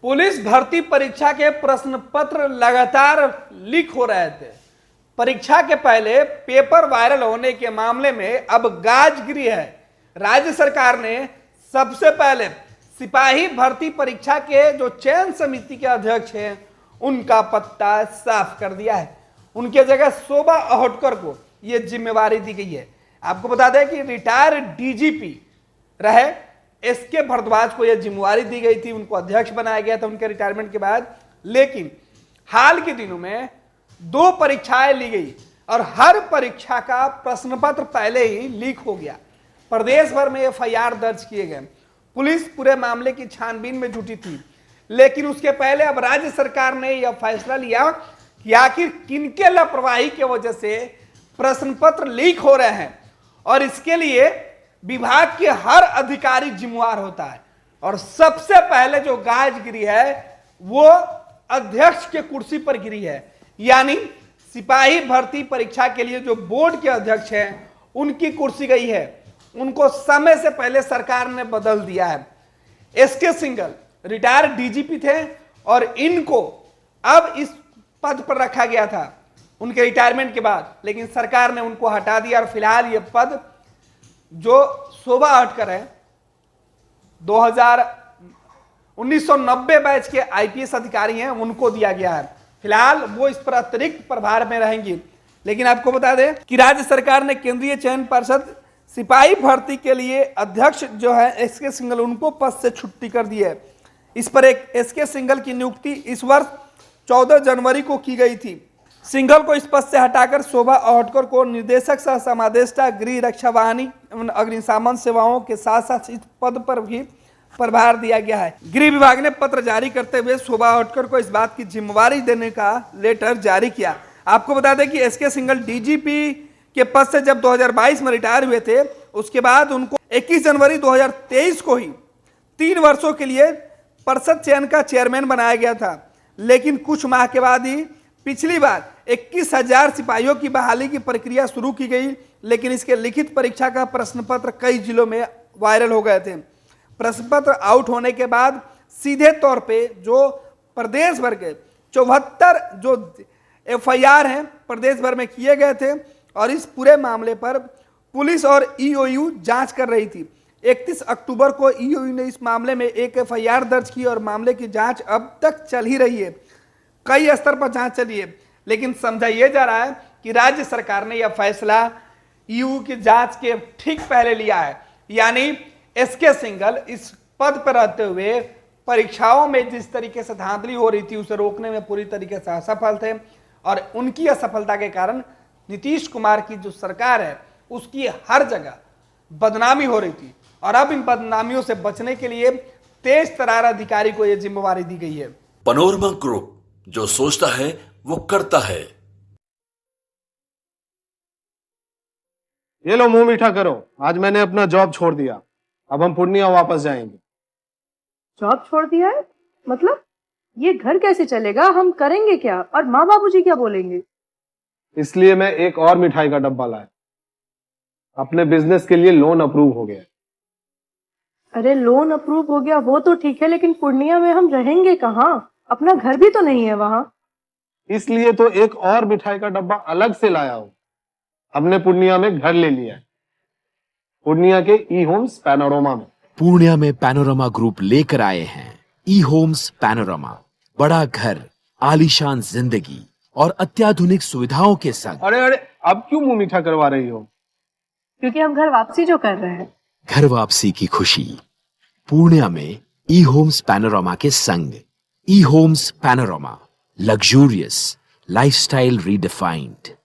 Police भर्ती परीक्षा के प्रश्न पत्र लगातार लीक हो रहे थे। परीक्षा के पहले पेपर वायरल होने के मामले में अब गाज गिरी है। राज्य सरकार ने सबसे पहले सिपाही भर्ती परीक्षा के जो चयन समिति के अध्यक्ष हैं उनका पत्ता साफ कर दिया है। उनके जगह शोभा अहोटकर को यह जिम्मेवारी दी गई है। आपको बता दें कि रिटायर्ड डीजीपी रहे एसके भारद्वाज को यह जिम्मेवारी दी गई थी, उनको अध्यक्ष बनाया गया था उनके रिटायरमेंट के बाद। लेकिन हाल के दिनों में 2 परीक्षाएं ली गई और हर परीक्षा का प्रश्न पत्र पहले ही लीक हो गया। प्रदेश भर में एफआईआर दर्ज किए गए। पुलिस पूरे मामले की छानबीन में जुटी थी, लेकिन उसके पहले अब राज्य सरकार ने यह फैसला लिया कि आखिर किनके लापरवाही की वजह से प्रश्न पत्र लीक हो रहे हैं और इसके लिए विभाग के हर अधिकारी जिम्मेवार होता है। और सबसे पहले जो गाज गिरी है वो अध्यक्ष के कुर्सी पर गिरी है, यानी सिपाही भर्ती परीक्षा के लिए जो बोर्ड के अध्यक्ष हैं उनकी कुर्सी गई है। उनको समय से पहले सरकार ने बदल दिया है। एसके सिंघल रिटायर्ड डीजीपी थे और इनको अब इस पद पर रखा गया था उनके रिटायरमेंट के बाद, लेकिन सरकार ने उनको हटा दिया और फिलहाल यह पद जो शोभा अहोटकर है 1990 बैच के आईपीएस अधिकारी हैं उनको दिया गया है। फिलहाल वो इस पर अतिरिक्त प्रभार में रहेंगी। लेकिन आपको बता दें कि राज्य सरकार ने केंद्रीय चयन पर्षद सिपाही भर्ती के लिए अध्यक्ष जो है एसके सिंघल उनको पद से छुट्टी कर दी है। इस पर एक एसके सिंघल की नियुक्ति इस वर्ष 14 जनवरी को की गई थी। सिंघल को इस पद से हटाकर शोभा अहोटकर को निदेशक सह समादेष्टा गृह रक्षा वाहिनी एवं अग्निशमन सेवाओं के साथ साथ इस पद पर भी प्रभार दिया गया है। गृह विभाग ने पत्र जारी करते हुए शोभा अहोटकर को इस बात की जिम्मेवारी देने का लेटर जारी किया। आपको बता दें कि एसके सिंघल डीजीपी के पद से जब 2022 में रिटायर हुए थे, उसके बाद उनको 21 जनवरी 2023 को ही 3 वर्षों के लिए परिषद चयन का चेयरमैन बनाया गया था। लेकिन कुछ माह के बाद ही पिछली बार 21,000 सिपाहियों की बहाली की प्रक्रिया शुरू की गई, लेकिन इसके लिखित परीक्षा का प्रश्न पत्र कई जिलों में वायरल हो गए थे। प्रश्न पत्र आउट होने के बाद सीधे तौर पे जो प्रदेश भर के 74 जो एफआईआर हैं प्रदेश भर में किए गए थे और इस पूरे मामले पर पुलिस और ईओयू जांच कर रही थी। 31 अक्टूबर को ईओयू ने इस मामले में एक एफआईआर दर्ज की और मामले की जांच अब तक चल ही रही है। कई स्तर पर जांच चली है, लेकिन समझा यह जा रहा है कि राज्य सरकार ने यह फैसला ईओयू की जांच के ठीक पहले लिया है। यानी एसके सिंघल इस पद पर रहते हुए परीक्षाओं में जिस तरीके से धांधली हो रही थी उसे रोकने में पूरी तरीके से असफल थे और उनकी असफलता के कारण नीतीश कुमार की जो सरकार है उसकी हर जगह बदनामी हो रही थी और अब इन बदनामियों से बचने के लिए तेज तर्रार अधिकारी को यह जिम्मेवारी दी गई है। पैनोरमा ग्रुप, जो सोचता है वो करता है। ये लो मुंह मीठा करो, आज मैंने अपना जॉब छोड़ दिया। अब हम पूर्णिया वापस जाएंगे। जॉब छोड़ दिया है? मतलब ये घर कैसे चलेगा? हम करेंगे क्या और माँ बाबूजी क्या बोलेंगे? इसलिए मैं एक और मिठाई का डब्बा लाया। अपने बिजनेस के लिए लोन अप्रूव हो गया। अरे लोन अप्रूव हो गया वो तो ठीक है, लेकिन पूर्णिया में हम रहेंगे कहाँ? अपना घर भी तो नहीं है वहां। इसलिए तो एक और मिठाई का डब्बा अलग से लाया हूं। हमने पूर्णिया में घर ले लिया है, पूर्णिया के ई होम्स पैनोरमा में। पूर्णिया में पैनोरमा ग्रुप लेकर आए हैं ई होम्स पैनोरमा। बड़ा घर, आलीशान जिंदगी और अत्याधुनिक सुविधाओं के संग। अरे अब क्यों मुंह मीठा करवा रही हो? क्योंकि हम घर वापसी जो कर रहे हैं। घर वापसी की खुशी पूर्णिया में ई होम्स पैनोरमा के संग। E homes panorama, luxurious lifestyle redefined.